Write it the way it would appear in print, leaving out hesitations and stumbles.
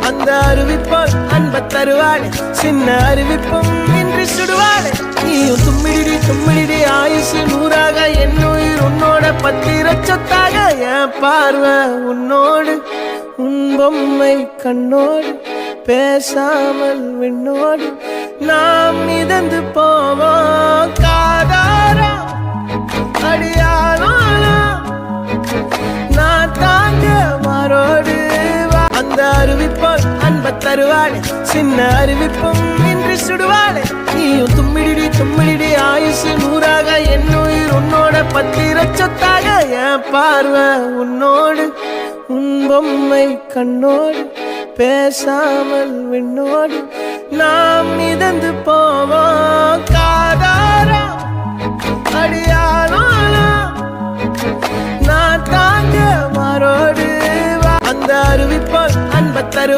அந்த அருவிப்போல் அன்ப தருவாளே சின்ன அருவிப்பும் இன்று சுடுவாளே நீயும் தும்மிடி ஆயுசு நூறாக என் உயிர் உன்னோட பத்திர சொத்தாக என் பார்வை உன்னோடு உன் பொம்மை கண்ணோடு பேசாமல் விண்ணோடு நாம் மிதந்து போவோம் காதாரா அடியாளோ நான் தாங்க மாறோடு அந்த அருவிப்போல் அன்ப தருவாளே சின்ன அருவிப்பும் இன்று சுடுவாளே நீயும் தும்மிடி ஆயுசு நூறாக என் உயிர் உன்னோட பத்திர சொத்தாக என் பார்வை உன்னோடு உன் பொம்மை கண்ணோடு பேசாமல் விண்ணோடு நாம் மிதந்து போவோம் காதாரா அடியாளோ நான் தாங்க மாறோடு அந்த அருவிப்போல் அன்ப தரு